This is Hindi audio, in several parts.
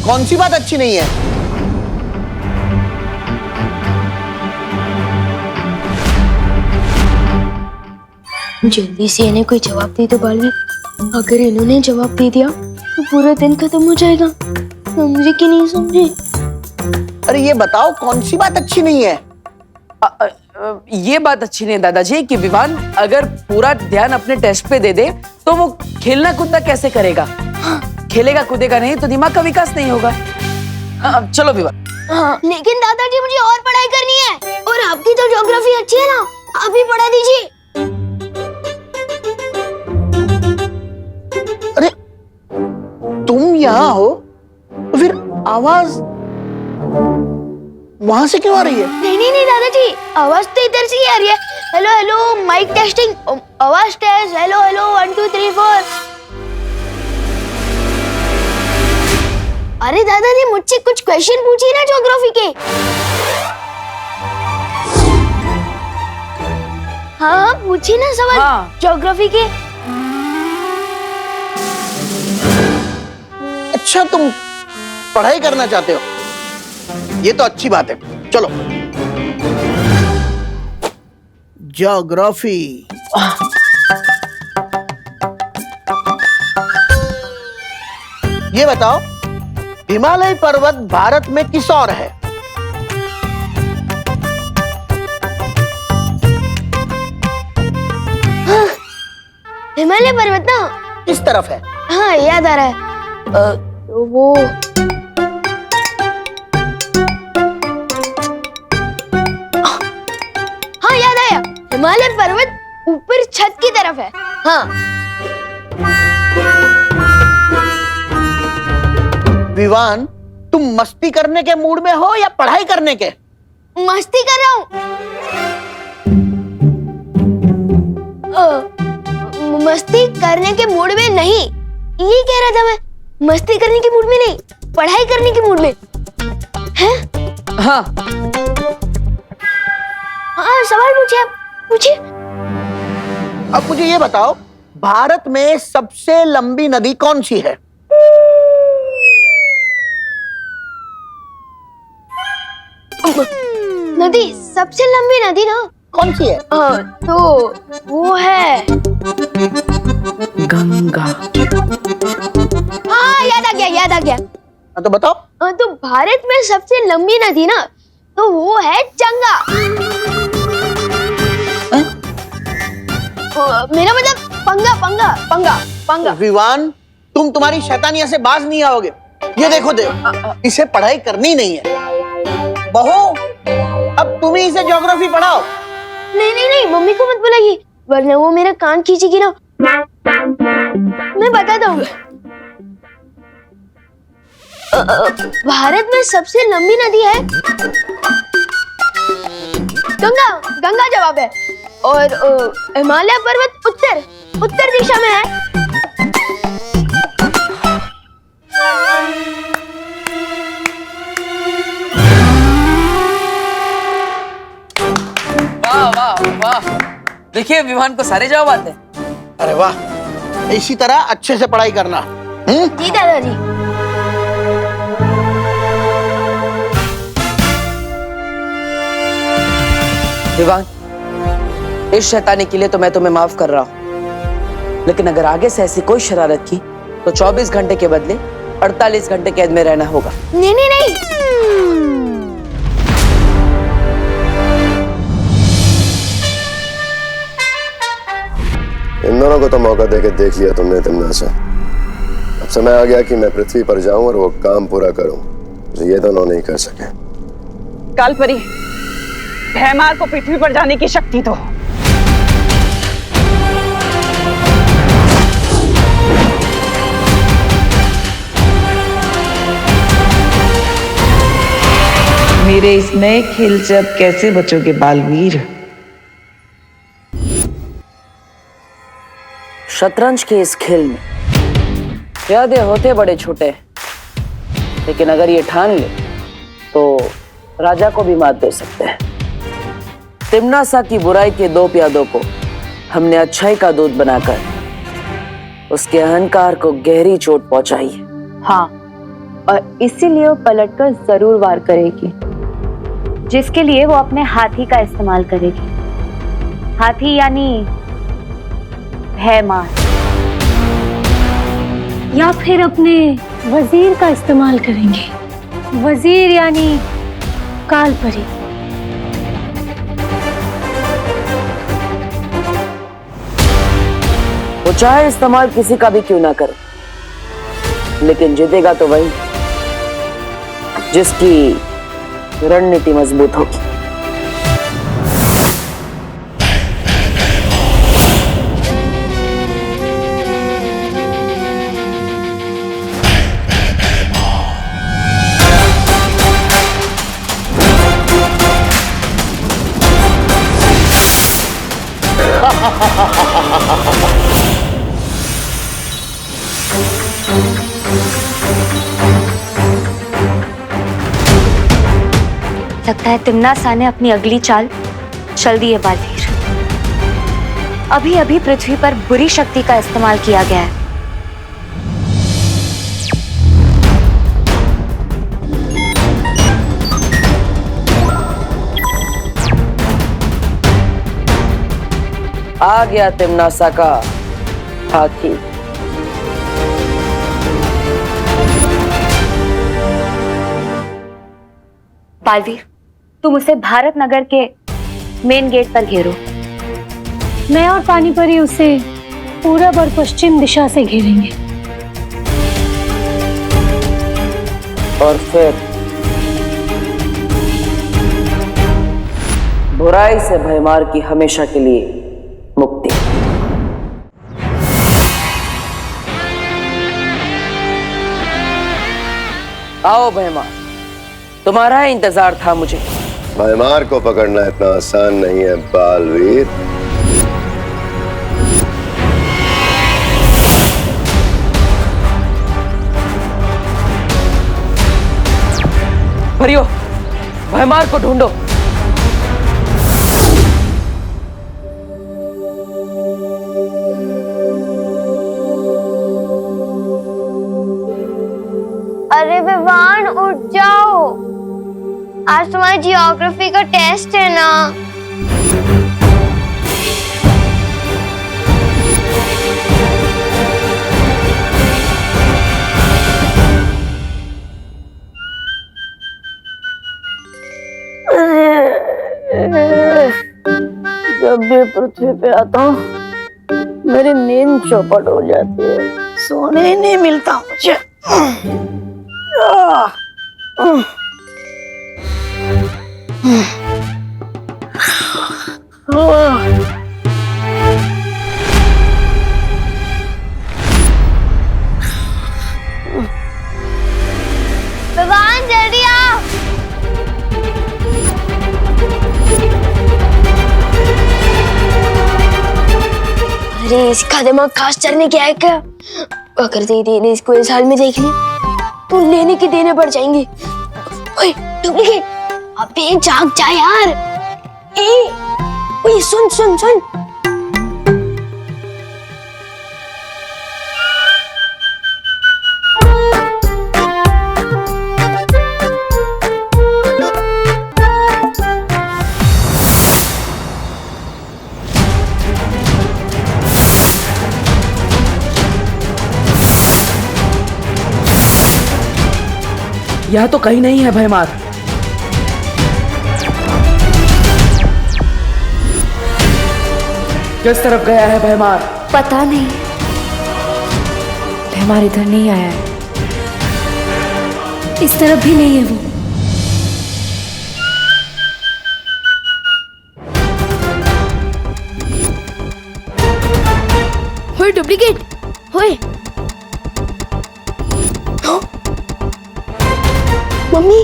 कौन सी बात अच्छी नहीं है? जल्दी से इन्हें कोई जवाब दे दो बालवी। अगर इन्होंने जवाब दे दिया तो पूरा दिन खत्म हो जाएगा। समझे कि नहीं समझे? अरे ये बताओ कौन सी बात अच्छी नहीं है? ये बात अच्छी नहीं है दादाजी कि विवान अगर पूरा ध्यान अपने टेस्ट पे दे दे तो वो खेलना कूदना कैसे करेगा? खेलेगा कूदेगा नहीं तो दिमाग का विकास नहीं होगा। चलो विवान। हाँ, लेकिन दादाजी मुझे और पढ़ाई करनी है और आपकी तो ज्योग्राफी अच्छी है ना, आप ही पढ़ा दीजिए। अरे तुम यहाँ हो तो फिर आवाज वहां से क्यों आ रही है? नहीं दादाजी, आवाज तो इधर से ही आ रही है। हेलो हेलो माइक टेस्टिंग, आवाज टेस्ट, हेलो हेलो 1 2 3 4। अरे दादाजी मुझसे कुछ क्वेश्चन पूछिए ना ज्योग्राफी के। हाँ पूछिए ना सवाल। हाँ। ज्योग्राफी के। अच्छा तुम पढ़ाई करना चाहते हो, ये तो अच्छी बात है। चलो ज्योग्राफी। ये बताओ हिमालय पर्वत भारत में किस ओर है? हाँ, हिमालय पर्वत ना किस तरफ है? हाँ याद आ रहा है। तो वो हाँ याद आया, हिमालय पर्वत ऊपर छत की तरफ है। हाँ। विवान तुम मस्ती करने के मूड में हो या पढ़ाई करने के? मस्ती कर रहा हूँ। मस्ती करने के मूड में नहीं, ये कह रहा था मैं। मस्ती करने के मूड में नहीं, पढ़ाई करने के मूड में। हैं? हाँ हाँ सवाल पूछिए, आप पूछिए। अब मुझे ये बताओ भारत में सबसे लंबी नदी कौन सी है? नदी, सबसे लंबी नदी ना कौन सी है? तो वो है गंगा। हाँ याद आ गया। तो बताओ। तो भारत में सबसे लंबी नदी ना, तो वो है गंगा। मेरा मतलब पंगा। विवान तुम तुम्हारी शैतानिया से बाज नहीं आओगे। ये देखो इसे पढ़ाई करनी नहीं है। बहू अब तुम ही इसे ज्योग्राफी पढ़ाओ। नहीं मम्मी को मत बुलाइए, वरना वो मेरा कान खींचेगी ना। मैं बताता हूँ। भारत में सबसे लंबी नदी है गंगा जवाब है। और हिमालय पर्वत उत्तर दिशा में है। वाह देखिए विवान को सारे जवाब आते हैं। अरे वाह, इसी तरह अच्छे से पढ़ाई करना। जी दादाजी। विवान इस शैतानी के लिए तो मैं तुम्हें माफ कर रहा हूं, लेकिन अगर आगे से ऐसी कोई शरारत की तो 24 घंटे के बदले 48 घंटे कैद में रहना होगा। नहीं। इन दोनों को तो मौका देके देख लिया तुमने तिमनासा। अब समय आ गया कि मैं पृथ्वी पर जाऊं और वो काम पूरा करूं जो ये दोनों नहीं कर सके। कालपरी, भैमार को पृथ्वी पर जाने की शक्ति दो। मेरे इस नए खेल से अब कैसे बचोगे बालवीर? शतरंज के इस खेल में प्यादे होते बड़े छोटे, लेकिन अगर ये ठान ले तो राजा को भी मात दे सकते हैं। तिमनासा की बुराई के 2 प्यादों को हमने अच्छाई का दूत बनाकर उसके अहंकार को गहरी चोट पहुंचाई है। हाँ, और इसीलिए वो पलटकर जरूर वार करेगी, जिसके लिए वो अपने हाथी का इस्तेमाल करेगी। हाथी यानी भयमार, या फिर अपने वजीर का इस्तेमाल करेंगे। वजीर यानी कालपरी। वो चाहे इस्तेमाल किसी का भी क्यों ना करे, लेकिन जीतेगा तो वही जिसकी रणनीति मजबूत होगी। लगता है तिम्नासा ने अपनी अगली चाल चल दी है बालवीर। अभी अभी पृथ्वी पर बुरी शक्ति का इस्तेमाल किया गया है। आ गया तिम्नासा का हाथी। बालवीर, तुम उसे भारत नगर के मेन गेट पर घेरो। मैं और पानीपरी उसे पूरब और पश्चिम दिशा से घेरेंगे। और फिर बुराई से भयमार की हमेशा के लिए मुक्ति। आओ भयमार, तुम्हारा इंतजार था मुझे। भयमार को पकड़ना इतना आसान नहीं है बालवीर। परियो, भयमार को ढूंढो। अरे विवान, उठ जाओ, आज तुम्हारी जियोग्राफी का टेस्ट है ना। जब भी पृथ्वी पे आता हूँ मेरी नींद चौपट हो जाती है, सोने ही नहीं मिलता मुझे। विवान, जल्दी आओ। अरे इसका दिमाग खास चढ़ने क्या है क्या? अगर दीदी ने इसको इस हाल में देख लिया तो लेने की देने पड़ जाएंगी। ओए डुप्लीकेट, अबे जाग जा यार। ओए सुन सुन सुन। यह तो कहीं नहीं है भयमार। किस तरफ गया है भयमार? पता नहीं, भयमार इधर नहीं आया है, इस तरफ भी नहीं है वो। होए डुप्लीकेट, होए मम्मी,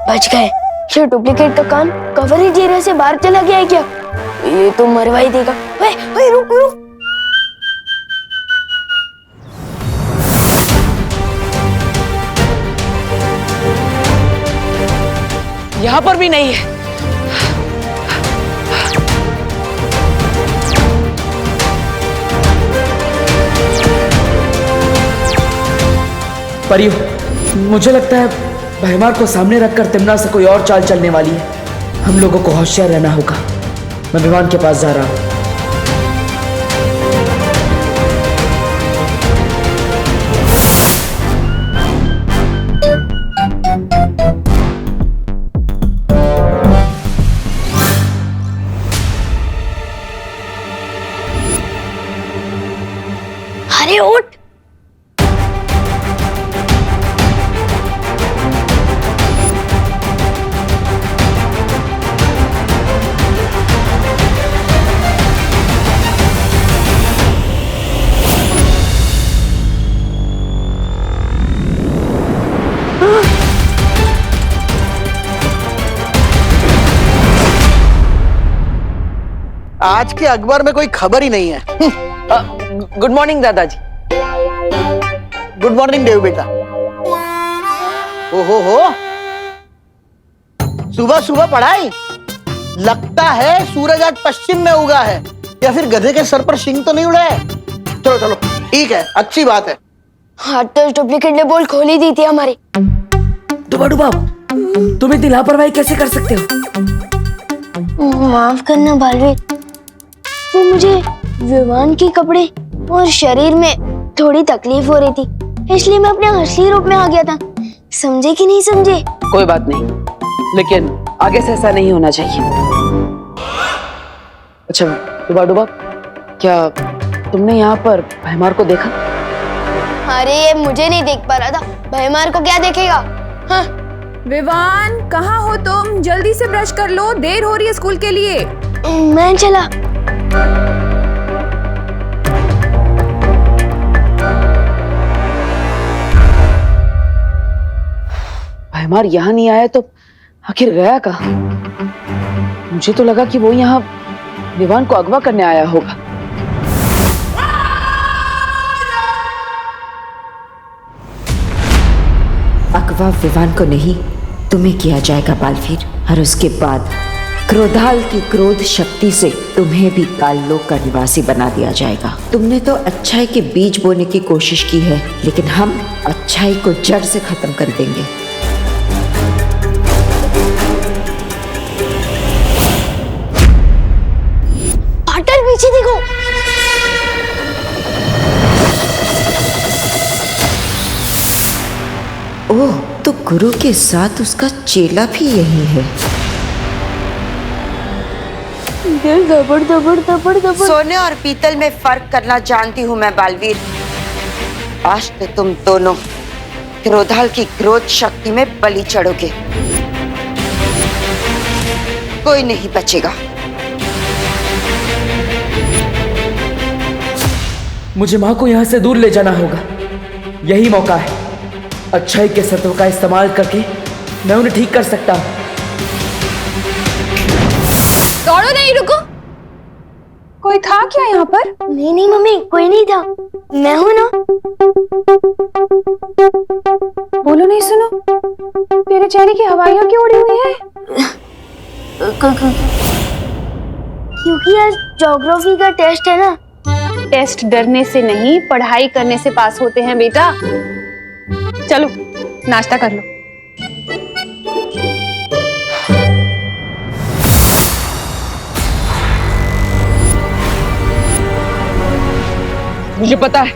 बच गए। ये डुप्लीकेट का कान कवरेज एरिया से बाहर चला गया है क्या? ये तो मरवा ही देगा। ओए ओए रुक रुक। यहाँ पर भी नहीं है। परियो, मुझे लगता है भैमार को सामने रखकर तिमना से कोई और चाल चलने वाली है। हम लोगों को होशियार रहना होगा। मैं विमान के पास जा रहा हूं। अरे उठ। आज के अखबार में कोई खबर ही नहीं है। गुड मॉर्निंग दादाजी। गुड मॉर्निंग देव बेटा। ओहो हो, सुबह सुबह पढ़ाई। लगता है सूरज आज पश्चिम में उगा है, या फिर गधे के सर पर शिंग तो नहीं उड़ा है। चलो चलो ठीक है, अच्छी बात है। हाँ तो डुप्लीकेट ने बोल खोल ही दी थी हमारी। डुबा डुबा, तुम इतनी लापरवाही कैसे कर सकते हो? माफ करना बालवीर, वो मुझे विमान के कपड़े और शरीर में थोड़ी तकलीफ हो रही थी, इसलिए मैं अपने असली रूप में आ गया था। समझे कि नहीं समझे? कोई बात नहीं, लेकिन आगे से ऐसा नहीं होना चाहिए। अच्छा डुबा डुबा, क्या तुमने यहाँ पर भैमार को देखा? अरे ये मुझे नहीं देख पा रहा था, भैमार को क्या देखेगा? हाँ। विवान, कहाँ हो तुम? जल्दी से ब्रश कर लो, देर हो रही है स्कूल के लिए। मैं चला। भैमार यहाँ नहीं आया तो आखिर गया कहाँ? मुझे तो लगा कि वो यहाँ विवान को अगवा करने आया होगा। अगवा विवान को नहीं, तुम्हें किया जाएगा बालवीर। और उसके बाद क्रोधाल की क्रोध शक्ति से तुम्हें भी काललोक का निवासी बना दिया जाएगा। तुमने तो अच्छाई के बीज बोने की कोशिश की है, लेकिन हम अच्छाई को जड़ से खत्म कर देंगे। पाटर पीछे देखो। ओह, तो गुरु के साथ उसका चेला भी यही है। दिल दबड़ दबड़ दबड़ दबड़। सोने और पीतल में फर्क करना जानती हूँ मैं बालवीर। आज तो तुम दोनों क्रोधाल की क्रोध शक्ति में बलि चढ़ोगे। कोई नहीं बचेगा। मुझे माँ को यहाँ से दूर ले जाना होगा। यही मौका है। अच्छाई के सत्व का इस्तेमाल करके मैं उन्हें ठीक कर सकता हूँ। दौड़ो नहीं, रुको। कोई था क्या यहाँ पर? नहीं नहीं मम्मी, कोई नहीं था, मैं हूं ना। बोलो नहीं, सुनो, तेरे चेहरे की हवाइयाँ क्यों उड़ी हुई है? क्योंकि आज ज्योग्राफी का टेस्ट है ना। टेस्ट डरने से नहीं, पढ़ाई करने से पास होते हैं बेटा। चलो नाश्ता कर लो। मुझे पता है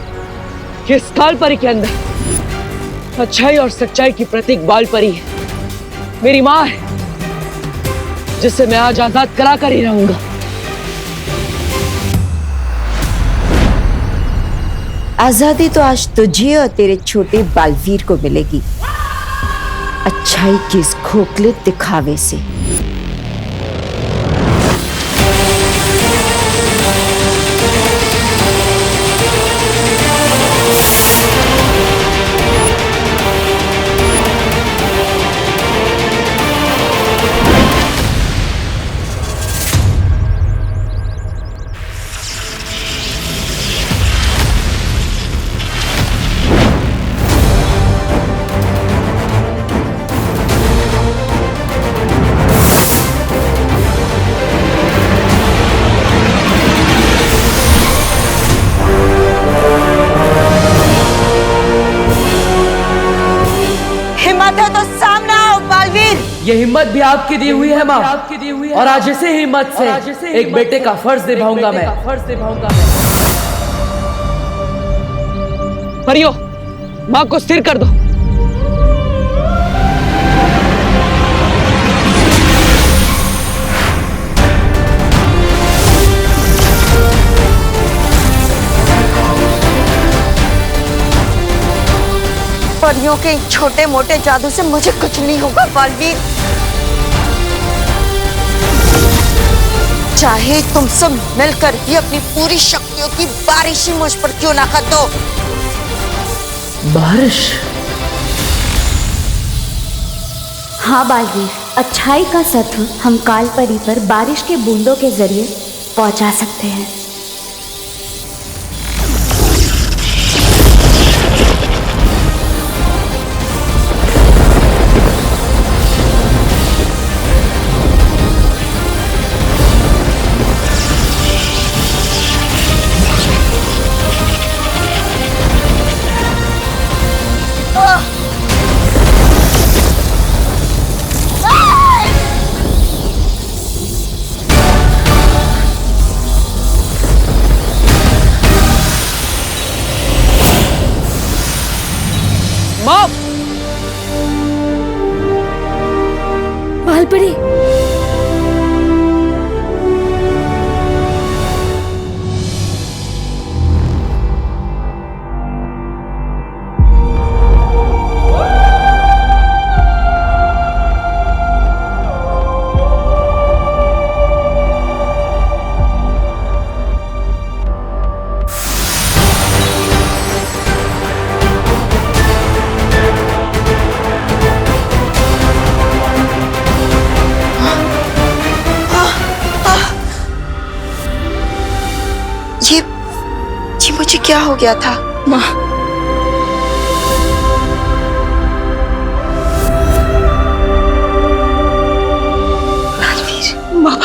कि इस काल परी के अंदर अच्छाई और सच्चाई की प्रतीक बाल परी है। मेरी माँ है, जिससे मैं आज आजाद करा कर ही रहूंगा। आजादी तो आज तुझे और तेरे छोटे बालवीर को मिलेगी, अच्छाई के इस खोखले दिखावे से। ये हिम्मत भी आपकी दी हुई है माँ, और आज इसी हिम्मत से एक बेटे का फर्ज निभाऊंगा मैं। परियो, माँ को स्थिर कर दो। परियों के छोटे मोटे जादू से मुझे कुछ नहीं होगा बालवीर। चाहे तुम सब मिलकर भी अपनी पूरी शक्तियों की बारिश ही मुझ पर क्यों ना कर दो। बारिश? हाँ बालवीर, अच्छाई का सत्व हम कालपरी पर बारिश के बूंदों के जरिए पहुंचा सकते हैं। बालपरी, ये मुझे क्या हो गया था? माँ, बालवीर, माँ,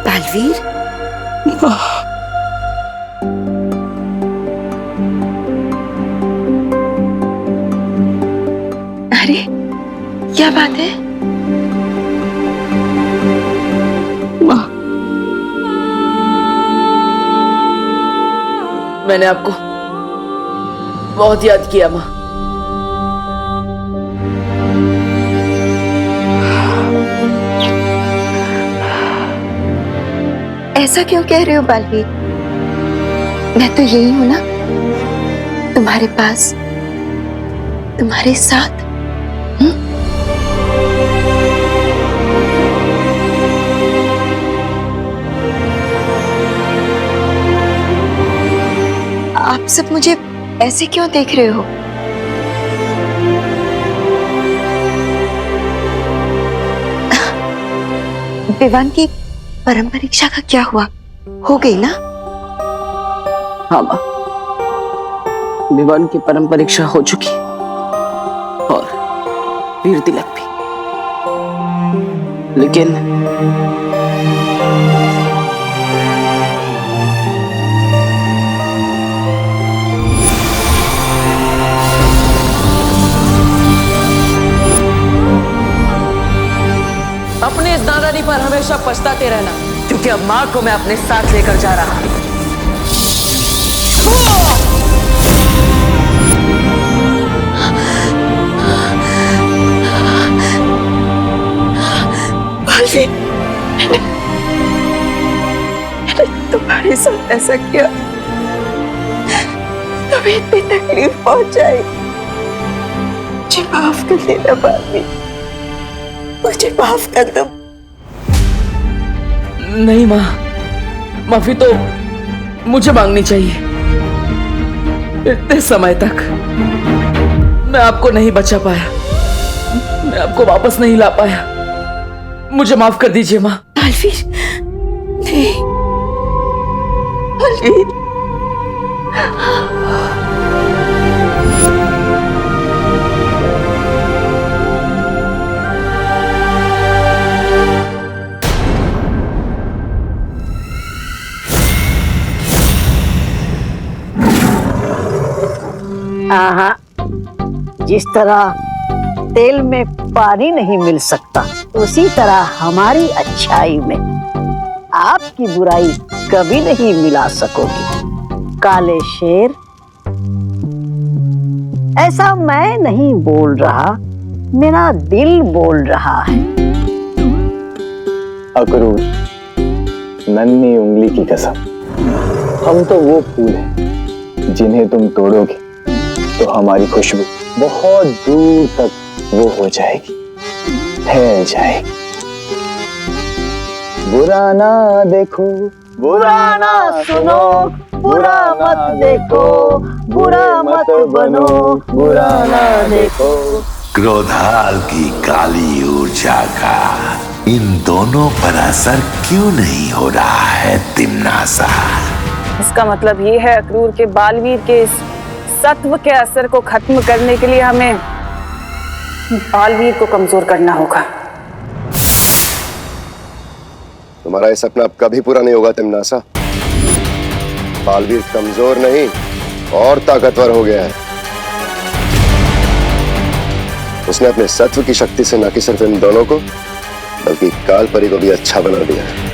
बालवीर, माँ, अरे क्या बात है? माँ, मैंने आपको बहुत याद किया माँ। ऐसा क्यों कह रहे हो बालवीर? मैं तो यही हूं ना, तुम्हारे पास, तुम्हारे साथ। आप सब मुझे ऐसे क्यों देख रहे हो? विवान की परम परीक्षा का क्या हुआ? हो गई ना? हाँ माँ, विवान की परम परीक्षा हो चुकी और वीर तिलक भी, लेकिन अपने इस नादानी पर हमेशा पछताते रहना, क्योंकि अब माँ को मैं अपने साथ लेकर जा रहा हूं। मैंने तुम्हारे साथ ऐसा किया, तुम्हें इतनी तकलीफ पहुंचाई। मुझे माफ कर देना बालवीर, मुझे माफ कर दो। नहीं माँ, माफी तो मुझे मांगनी चाहिए। इतने समय तक मैं आपको नहीं बचा पाया, मैं आपको वापस नहीं ला पाया। मुझे माफ कर दीजिए माँ। बालवीर, नहीं बालवीर, जिस तरह तेल में पानी नहीं मिल सकता, उसी तरह हमारी अच्छाई में आपकी बुराई कभी नहीं मिला सकोगी। काले शेर, ऐसा मैं नहीं बोल रहा, मेरा दिल बोल रहा है। अक्रूर, नन्ही उंगली की कसम, हम तो वो फूल हैं जिन्हें तुम तोड़ोगे तो हमारी खुशबू बहुत दूर तक वो हो जाएगी, फैल जाएगी। बुरा ना देखो, बुरा ना सुनो, बुरा मत देखो, बुरा मत बनो, बुरा ना देखो। क्रोधाल की काली ऊर्जा का इन दोनों पर असर क्यों नहीं हो रहा है तिम्नासा? इसका मतलब ये है अक्रूर के बालवीर के इस सत्व के असर को खत्म करने के लिए हमें बालवीर को कमजोर करना होगा। तुम्हारा ये सपना अब कभी पूरा नहीं होगा तिम्नासा। बालवीर कमजोर नहीं और ताकतवर हो गया है। उसने अपने सत्व की शक्ति से न कि सिर्फ इन दोनों को बल्कि काल परी को भी अच्छा बना दिया है।